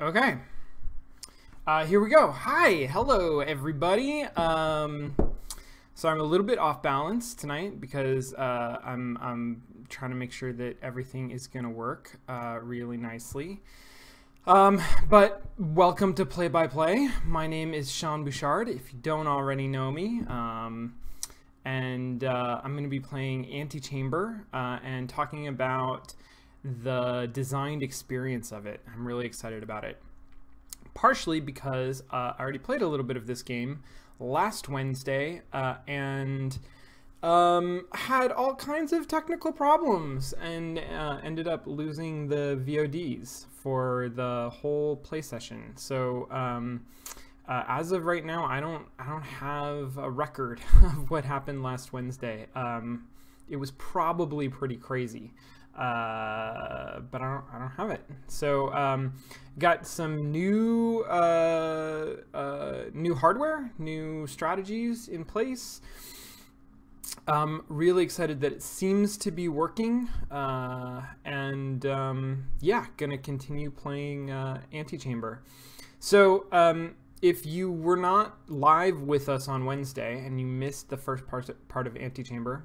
Okay. Here we go. Hi, hello everybody. So I'm a little bit off balance tonight because I'm trying to make sure that everything is going to work really nicely. But welcome to Play by Play. My name is Sean Bouchard, if you don't already know me. And I'm going to be playing Antichamber and talking about the designed experience of it. I'm really excited about it. Partially because I already played a little bit of this game last Wednesday and had all kinds of technical problems and ended up losing the VODs for the whole play session. So as of right now, I don't have a record of what happened last Wednesday. It was probably pretty crazy. But I don't have it. So got some new new hardware, new strategies in place. Really excited that it seems to be working, and yeah, gonna continue playing Antichamber. So if you were not live with us on Wednesday and you missed the first part of Antichamber,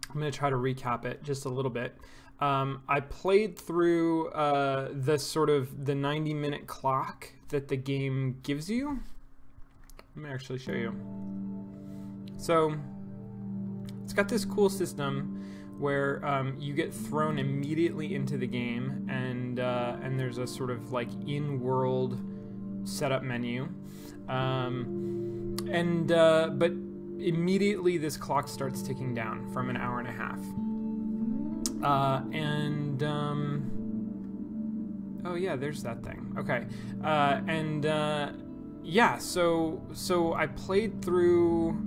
I'm going to try to recap it just a little bit. I played through the 90-minute clock that the game gives you. Let me actually show you. So it's got this cool system where you get thrown immediately into the game, and there's a sort of like in-world setup menu, but immediately this clock starts ticking down from an hour and a half. Oh yeah, there's that thing. Okay. Yeah, so I played through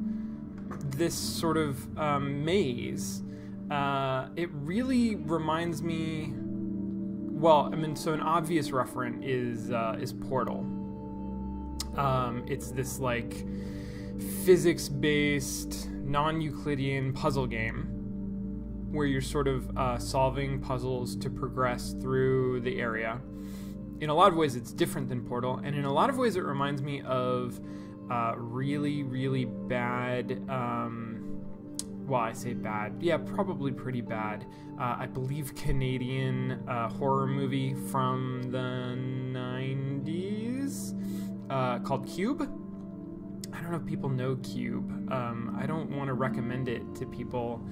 this sort of maze. It really reminds me, well, I mean, so an obvious referent is Portal. It's this like physics-based, non-Euclidean puzzle game where you're sort of solving puzzles to progress through the area. In a lot of ways, it's different than Portal, and in a lot of ways, it reminds me of really, really bad. Well, I say bad. Yeah, probably pretty bad. I believe Canadian horror movie from the 90s called Cube. I don't know if people know Cube. I don't want to recommend it to people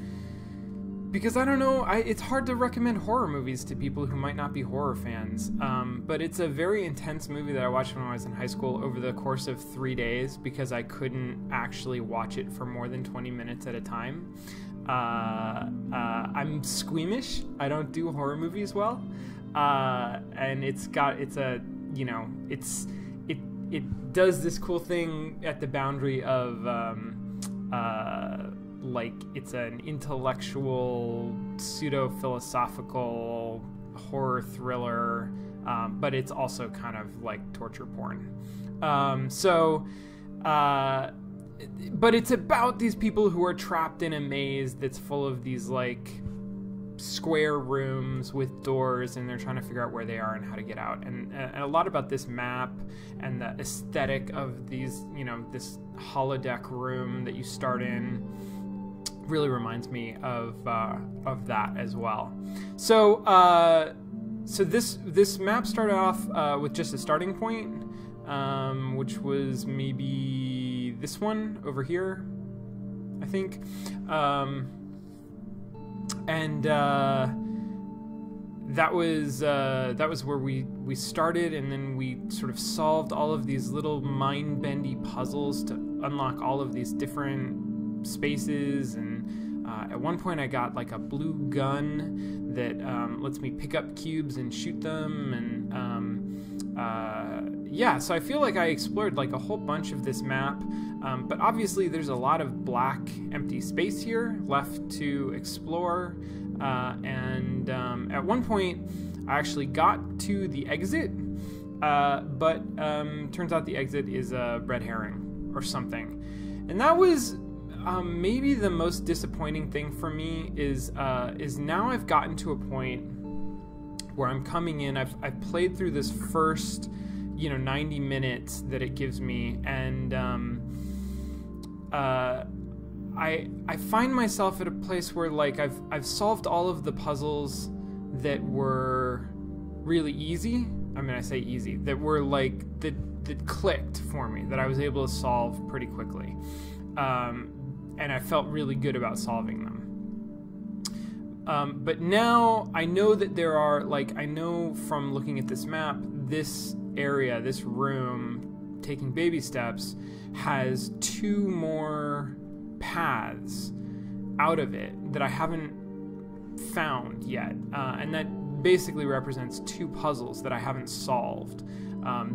because I don't know. It's hard to recommend horror movies to people who might not be horror fans. But it's a very intense movie that I watched when I was in high school over the course of 3 days because I couldn't actually watch it for more than 20 minutes at a time. I'm squeamish. I don't do horror movies well. And it does this cool thing at the boundary of like it's an intellectual pseudo-philosophical horror thriller, but it's also kind of like torture porn. But it's about these people who are trapped in a maze that's full of these like square rooms with doors, and they're trying to figure out where they are and how to get out, and a lot about this map and the aesthetic of these, this holodeck room that you start in really reminds me of that as well. So so this map started off with just a starting point, which was maybe this one over here, I think. That was where we started, and then we sort of solved all of these little mind-bendy puzzles to unlock all of these different spaces. And at one point I got like a blue gun that lets me pick up cubes and shoot them, and yeah, so I feel like I explored like a whole bunch of this map, but obviously there's a lot of black empty space here left to explore, and at one point I actually got to the exit, but turns out the exit is a red herring or something, and that was maybe the most disappointing thing for me. Is now I've gotten to a point where I'm coming in. I've played through this first, 90 minutes that it gives me, and I find myself at a place where like I've solved all of the puzzles that were really easy. I mean, I say easy, that were like that clicked for me, that I was able to solve pretty quickly, and I felt really good about solving them. But now I know that there are, like, I know from looking at this map, this area, this room, taking baby steps, has 2 more paths out of it that I haven't found yet, and that basically represents 2 puzzles that I haven't solved,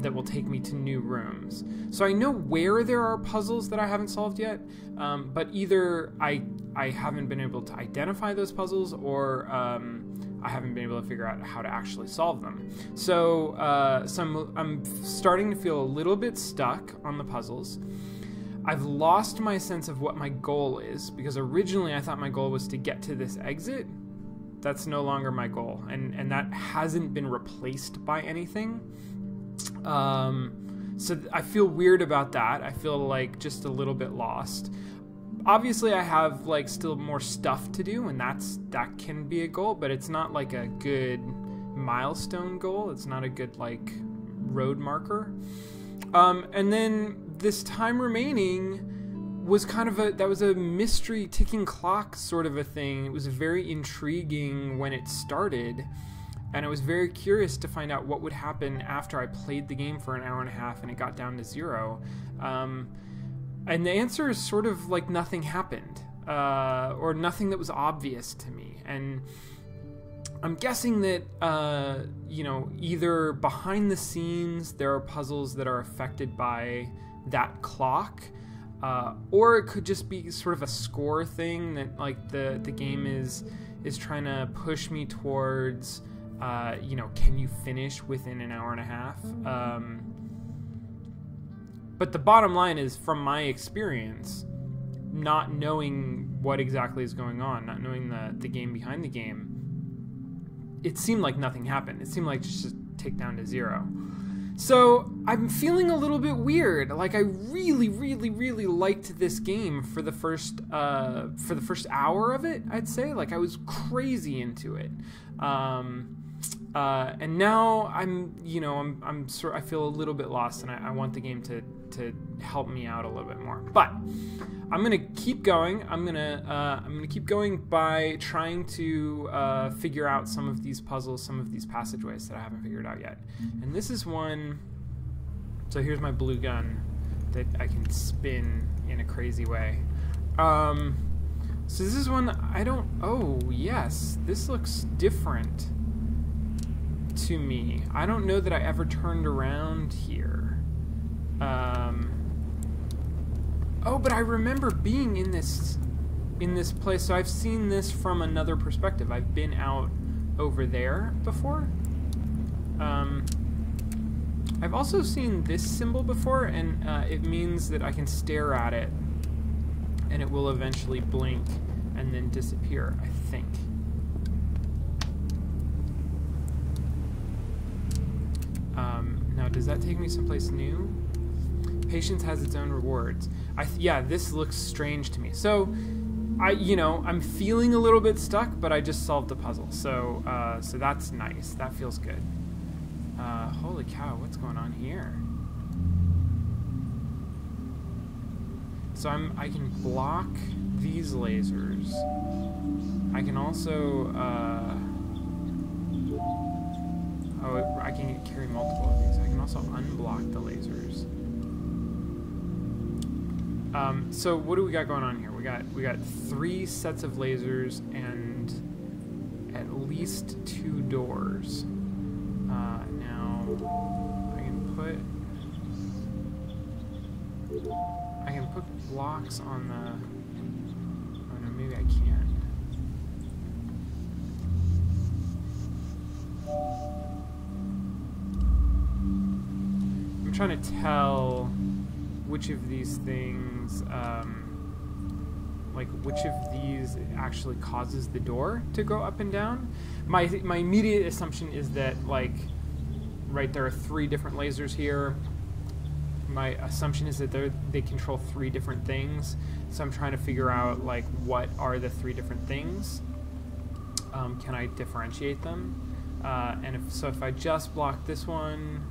that will take me to new rooms. So I know where there are puzzles that I haven't solved yet, but either I haven't been able to identify those puzzles, or I haven't been able to figure out how to actually solve them. So, I'm starting to feel a little bit stuck on the puzzles. I've lost my sense of what my goal is, because originally I thought my goal was to get to this exit. That's no longer my goal, and that hasn't been replaced by anything. So I feel weird about that. I feel like just a little bit lost. Obviously I have like still more stuff to do, and that can be a goal, but it's not like a good milestone goal. It's not a good like road marker. And then this time remaining was kind of that was a mystery ticking clock sort of a thing. It was very intriguing when it started, and I was very curious to find out what would happen after I played the game for an hour and a half and it got down to 0. And the answer is sort of like nothing happened, or nothing that was obvious to me. And I'm guessing that, either behind the scenes there are puzzles that are affected by that clock, or it could just be sort of a score thing that like the game is trying to push me towards, can you finish within an hour and a half? But the bottom line is, from my experience, not knowing what exactly is going on, not knowing the game behind the game, it seemed like nothing happened. It seemed like just take down to 0. So I'm feeling a little bit weird. Like, I really, really, really liked this game for the first hour of it, I'd say. Like, I was crazy into it. And now I feel a little bit lost, and I want the game to help me out a little bit more. But I'm gonna keep going. I'm gonna keep going by trying to figure out some of these puzzles, some of these passageways that I haven't figured out yet. And this is one. So here's my blue gun that I can spin in a crazy way. So this is one I don't. Oh yes, this looks different to me. I don't know that I ever turned around here. Oh, but I remember being in this place, so I've seen this from another perspective. I've been out over there before. I've also seen this symbol before, and it means that I can stare at it and it will eventually blink and then disappear, I think. Now, does that take me someplace new? Patience has its own rewards. Yeah, this looks strange to me. So, I'm feeling a little bit stuck, but I just solved the puzzle. So, so that's nice. That feels good. Holy cow, what's going on here? So I can block these lasers. I can also, I can carry multiple of these. I can also unblock the lasers. So what do we got going on here? We got 3 sets of lasers and at least 2 doors. Now I can put blocks on the. Oh no, maybe I can't. I'm trying to tell which of these things, like which of these actually causes the door to go up and down. My immediate assumption is that, like, right, there are 3 different lasers here. My assumption is that they control 3 different things, so I'm trying to figure out, like, what are the 3 different things. Can I differentiate them? And if I just block this one,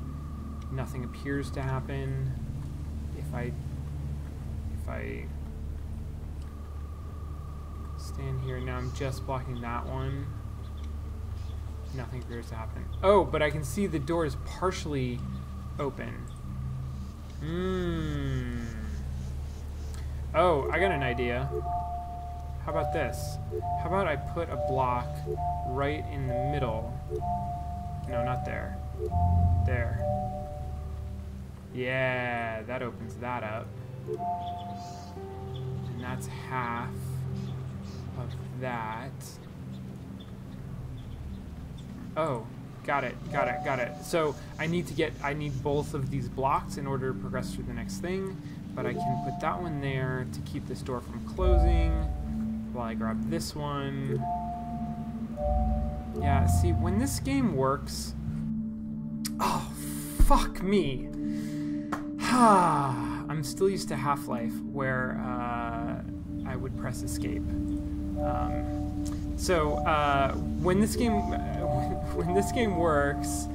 nothing appears to happen. If I stand here, now I'm just blocking that one, nothing appears to happen. Oh, but I can see the door is partially open. Oh, I got an idea. How about this? How about I put a block right in the middle? No, not there. There. Yeah, that opens that up. And that's half of that. Oh, got it. So I need both of these blocks in order to progress through the next thing, but I can put that one there to keep this door from closing while I grab this one. Yeah, see, when this game works... Oh, fuck me. I'm still used to Half-Life, where I would press escape. When this game works,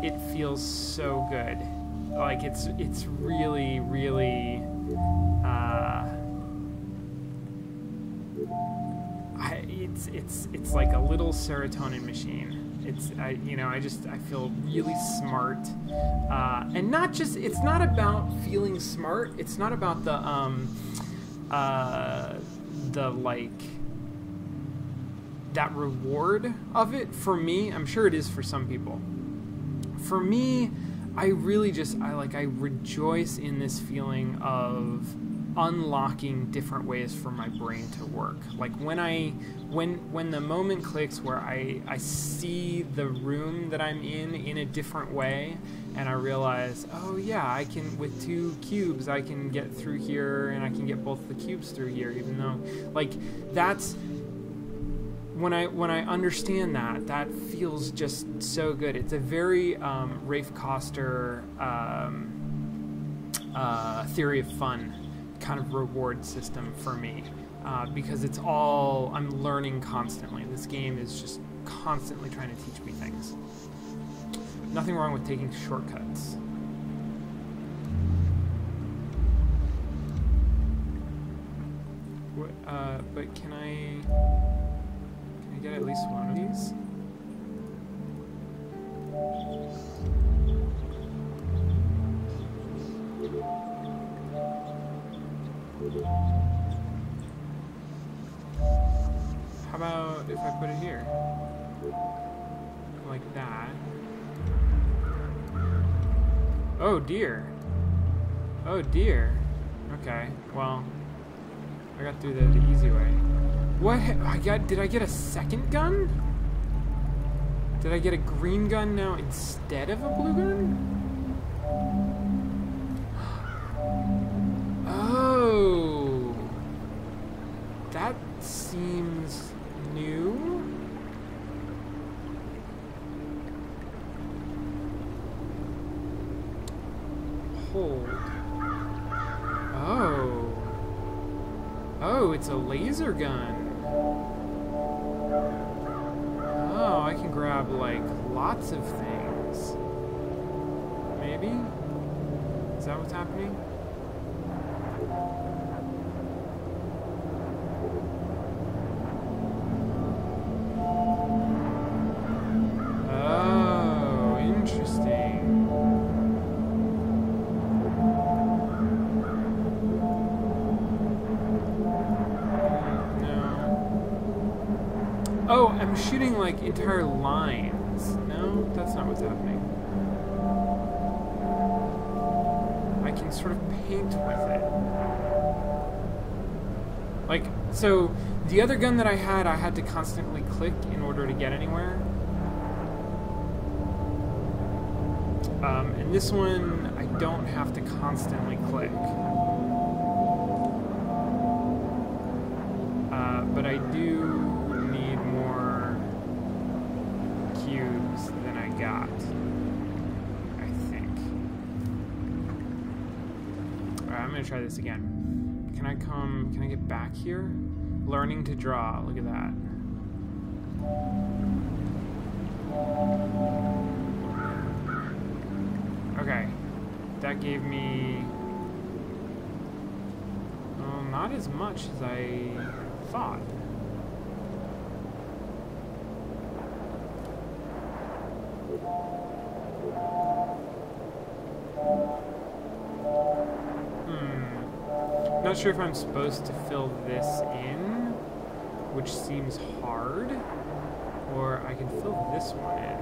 it feels so good. Like it's really, really. It's like a little serotonin machine. I feel really smart, and not just. It's not about feeling smart. It's not about the like that reward of it. For me, I'm sure it is for some people. For me, I really just I rejoice in this feeling of unlocking different ways for my brain to work. Like when the moment clicks where I see the room that I'm in a different way, and I realize, oh yeah, I can, with 2 cubes I can get through here, and I can get both the cubes through here, even though, like, that's when I understand that feels just so good. It's a very Rafe Koster theory of fun kind of reward system for me, because it's all, I'm learning constantly. This game is just constantly trying to teach me things. Nothing wrong with taking shortcuts. But can I get at least one of these? How about if I put it here? Like that. Oh dear. Oh dear. Okay, well, I got through the easy way. What? Did I get a second gun? Did I get a green gun now instead of a blue gun? Oh. That seems new. Hold. Oh. Oh, it's a laser gun. Oh, I can grab, like, lots of things. Maybe? Is that what's happening? Oh, interesting. Oh, I'm shooting, like, entire lines. No, that's not what's happening. I can sort of paint with it. Like, so, the other gun that I had to constantly click in order to get anywhere. And this one, I don't have to constantly click. but I do need more cubes than I got, I think. Alright, I'm gonna try this again. Can I get back here? Learning to draw, look at that. Okay, that gave me, well, not as much as I thought. Not sure if I'm supposed to fill this in, which seems hard, or I can fill this one in.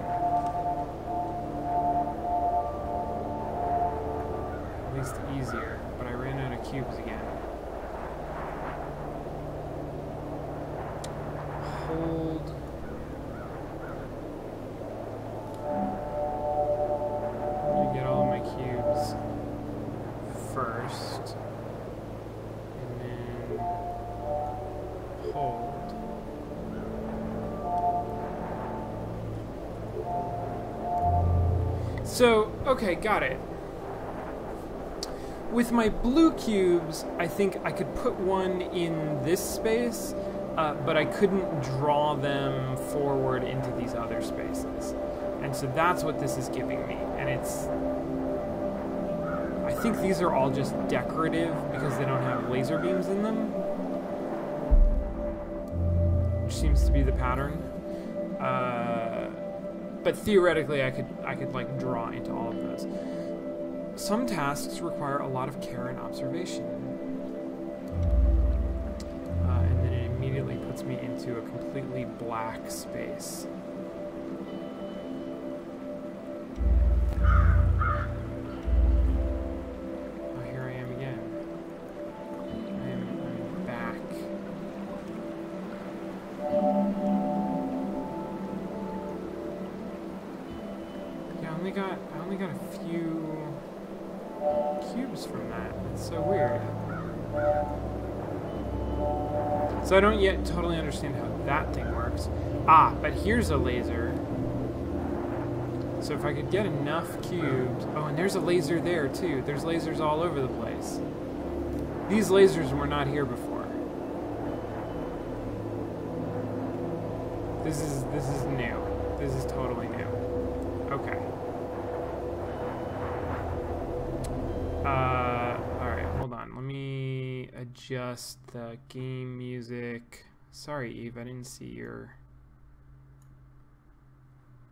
At least easier, but I ran out of cubes again. Hold. Let me get all of my cubes first. And then hold. So, okay, got it. With my blue cubes, I think I could put one in this space, but I couldn't draw them forward into these other spaces. And so that's what this is giving me. And it's... I think these are all just decorative because they don't have laser beams in them, which seems to be the pattern. But theoretically, I could like draw into all of those. Some tasks require a lot of care and observation. And then it immediately puts me into a completely black space. Oh, here I am again. I'm back. Yeah, I only got a few cubes from that. It's so weird. So I don't yet totally understand how that thing works. Ah, but here's a laser. So if I could get enough cubes... Oh, and there's a laser there, too. There's lasers all over the place. These lasers were not here before. This is new. This is totally new. Okay. Alright, hold on. Let me adjust the game music. Sorry, Eve, I didn't see your...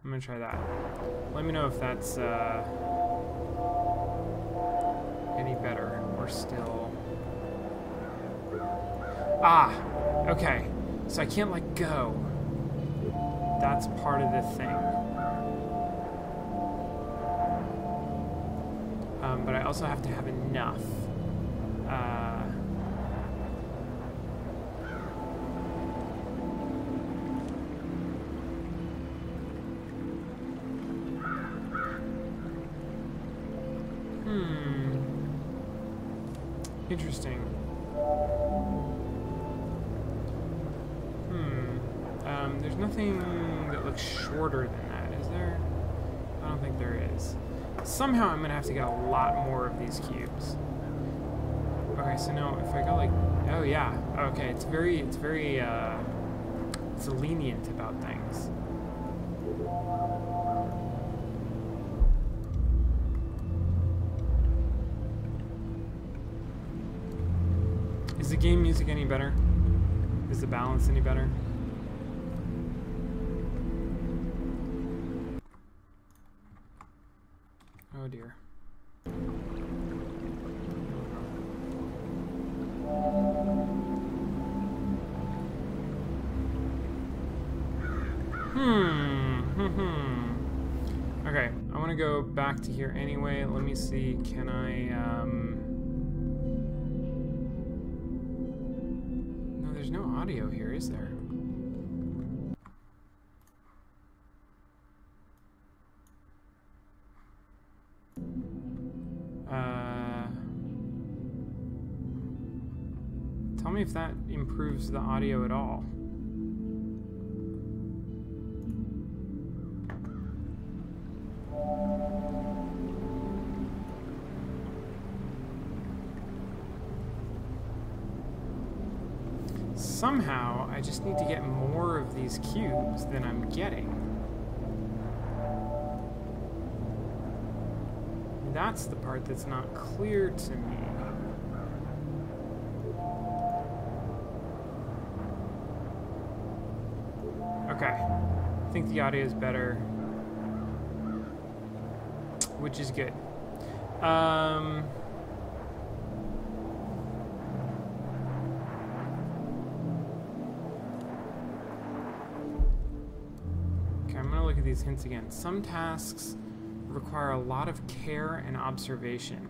I'm gonna try that. Let me know if that's, any better, or still... Ah! Okay. So I can't let go. That's part of the thing. But I also have to have enough. Interesting. There's nothing that looks shorter than that, is there? I don't think there is. Somehow I'm gonna have to get a lot more of these cubes. Okay, so now if I go like, oh yeah, okay, it's lenient about things. Is the game music any better? Is the balance any better? Oh dear. Okay, I want to go back to here anyway. Let me see, can I, No, there's no audio here, is there? Tell Tell me if that improves the audio at all. Somehow, I just need to get more of these cubes than I'm getting. That's the part that's not clear to me. Okay. I think the audio is better, which is good. These hints again. Some tasks require a lot of care and observation.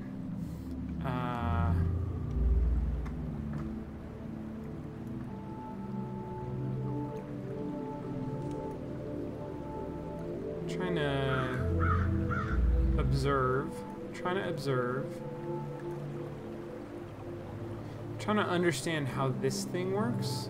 Trying to observe. Trying to understand how this thing works.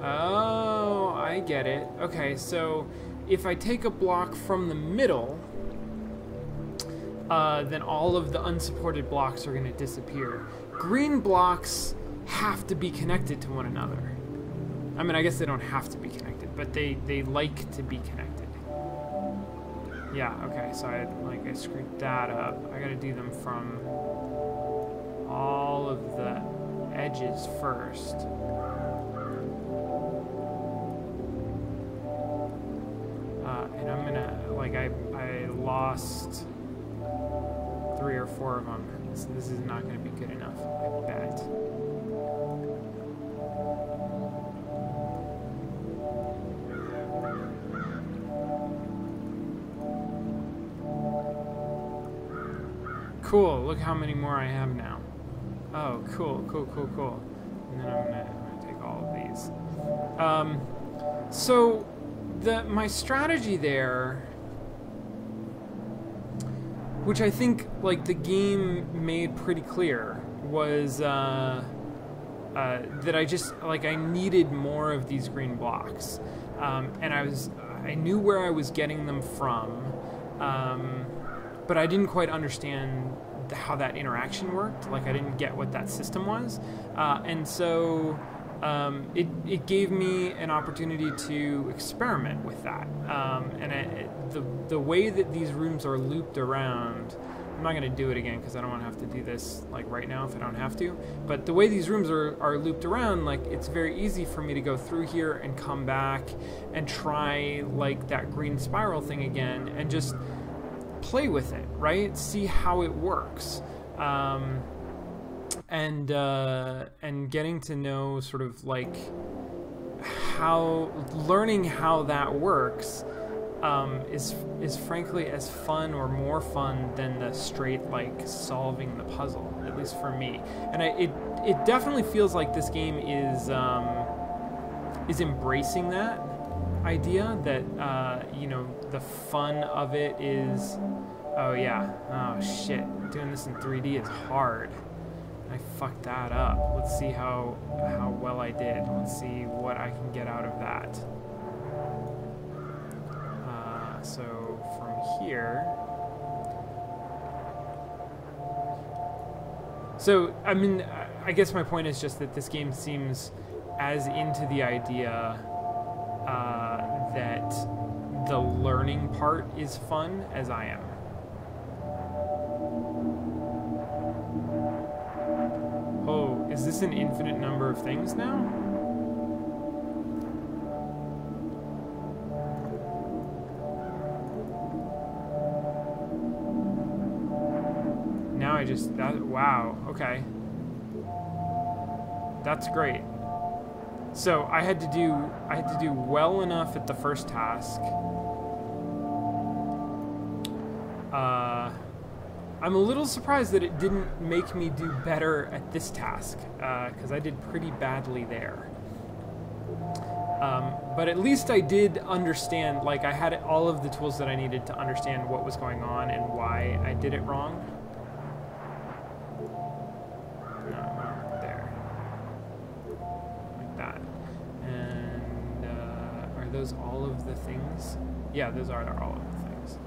Oh, I get it. Okay, so if I take a block from the middle, then all of the unsupported blocks are going to disappear. Green blocks have to be connected to one another. I mean, I guess they don't have to be connected, but they like to be connected. Yeah, okay, so I screwed that up. I gotta do them from all of the edges first. And I'm gonna, I lost 3 or 4 of them. So this is not gonna be good enough, I bet. Cool, look how many more I have now. Oh, cool. And then I'm gonna take all of these. So my strategy there, which I think the game made pretty clear, was that I just I needed more of these green blocks, and I knew where I was getting them from, but I didn't quite understand how that interaction worked. I didn't get what that system was, and so it gave me an opportunity to experiment with that. And the way that these rooms are looped around, I'm not going to do it again because I don't want to have to do this right now if I don't have to. But the way these rooms are looped around, it's very easy for me to go through here and come back and try that green spiral thing again and just play with it, right? See how it works. And getting to know sort of learning how that works is frankly as fun or more fun than the straight solving the puzzle, at least for me. And it definitely feels like this game is embracing that idea that the fun of it is, oh yeah, oh shit, doing this in 3D is hard. I fucked that up. Let's see how well I did. Let's see what I can get out of that. So from here, so I mean, I guess my point is just that this game seems as into the idea that the learning part is fun as I am. Oh, is this an infinite number of things now? Now wow, okay. That's great. So I had to do well enough at the first task. I'm a little surprised that it didn't make me do better at this task, because I did pretty badly there. But at least I did understand, like I had all of the tools that I needed to understand what was going on and why I did it wrong. No, there. Like that. And are those all of the things? Yeah, those are all of the things.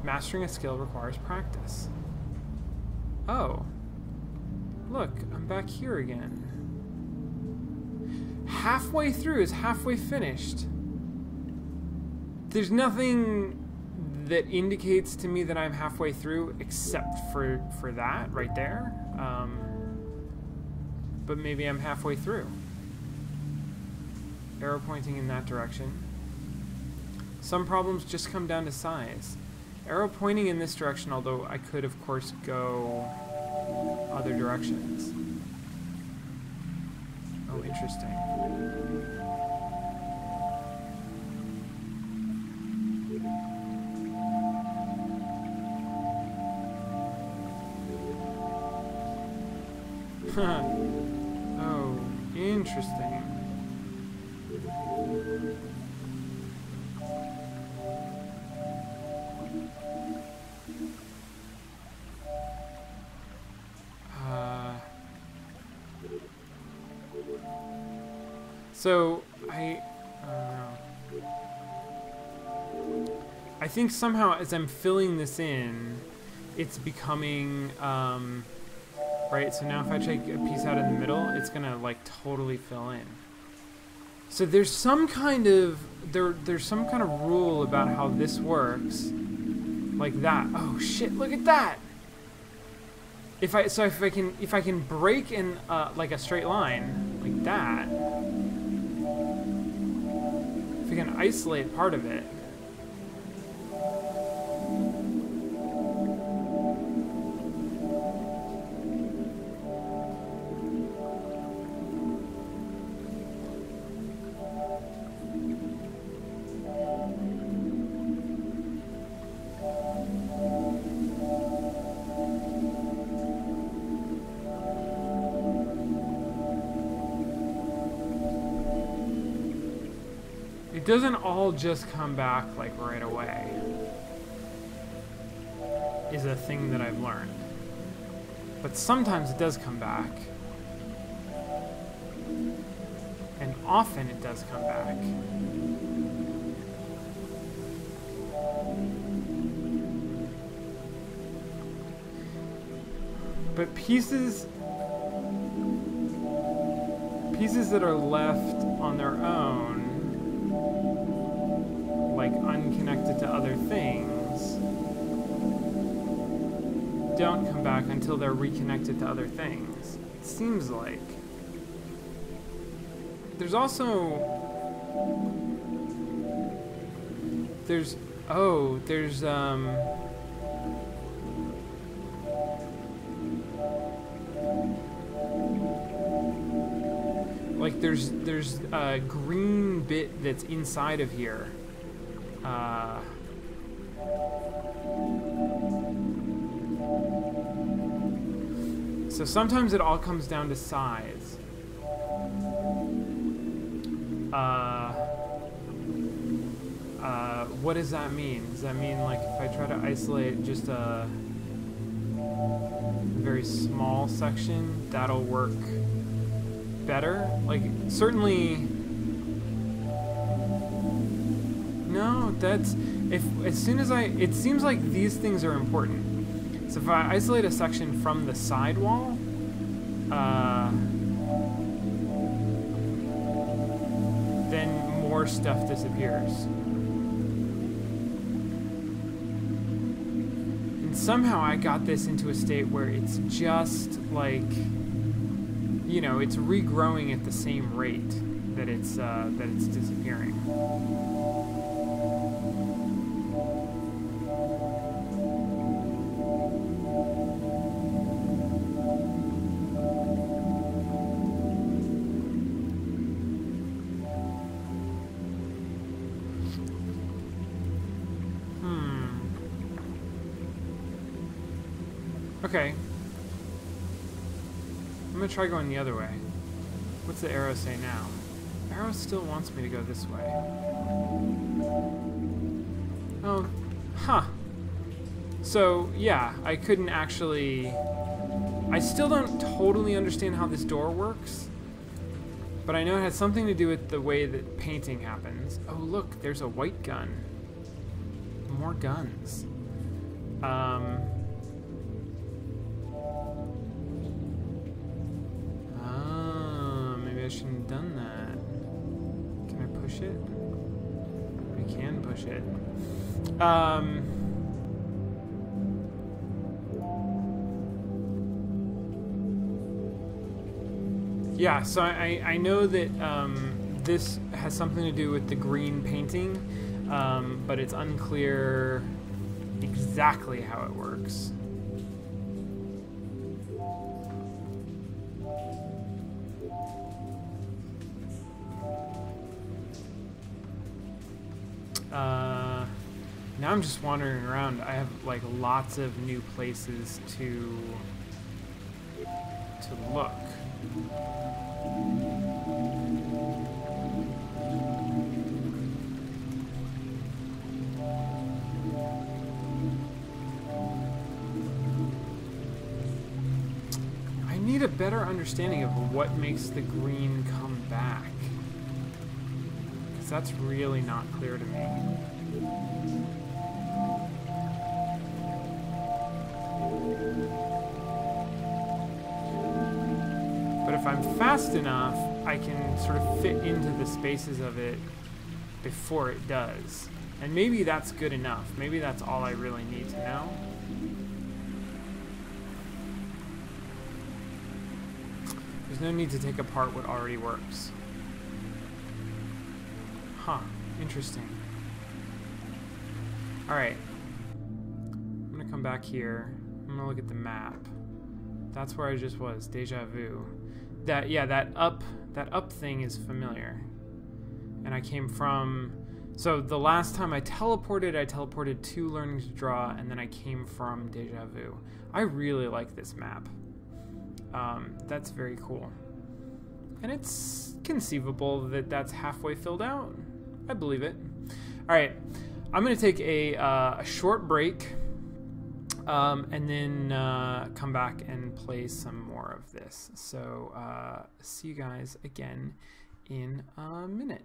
Mastering a skill requires practice. Oh. Look, I'm back here again. Halfway through is halfway finished. There's nothing that indicates to me that I'm halfway through except for that right there. But maybe I'm halfway through. Arrow pointing in that direction. Some problems just come down to size. Arrow pointing in this direction, although I could of course go other directions. Oh, interesting. Oh, interesting. So, I don't know. I think somehow as I'm filling this in, it's becoming, right, so now if I take a piece out in the middle, it's gonna like totally fill in. So there's some kind of, there's some kind of rule about how this works, like that. Oh shit, look at that! If I can break in like a straight line, like that, if I can isolate part of it, it doesn't all just come back like right away, is a thing that I've learned. But sometimes it does come back. And often it does come back. But pieces that are left on their own, like unconnected to other things, don't come back until they're reconnected to other things. It seems like. There's also... There's like there's a green bit that's inside of here. So sometimes it all comes down to size. What does that mean? Does that mean like if I try to isolate just a very small section, that'll work better? Like, certainly... No, that's... As soon as it seems like these things are important. So if I isolate a section from the sidewall, then more stuff disappears. And somehow I got this into a state where it's just like, you know, it's regrowing at the same rate that it's disappearing. Okay. I'm gonna try going the other way. What's the arrow say now? The arrow still wants me to go this way. Oh, huh. So, yeah, I couldn't actually... I still don't totally understand how this door works, but I know it has something to do with the way that painting happens. Oh, look, there's a white gun. More guns. Maybe I shouldn't have done that. Can I push it? I can push it. Yeah, so I know that this has something to do with the green painting, but it's unclear exactly how it works. Now I'm just wandering around. I have like lots of new places to look. I need a better understanding of what makes the green come back, because that's really not clear to me. But if I'm fast enough, I can sort of fit into the spaces of it before it does. And maybe that's good enough. Maybe that's all I really need to know. There's no need to take apart what already works. Huh. Interesting. Alright. I'm gonna come back here. I'm gonna look at the map. That's where I just was. Deja vu. That, yeah, that up thing is familiar. And I came from... So the last time I teleported to learning to draw, and then I came from Deja Vu. I really like this map. That's very cool. And it's conceivable that that's halfway filled out. I believe it. Alright, I'm going to take a short break, and then come back and play some more of this. So see you guys again in a minute.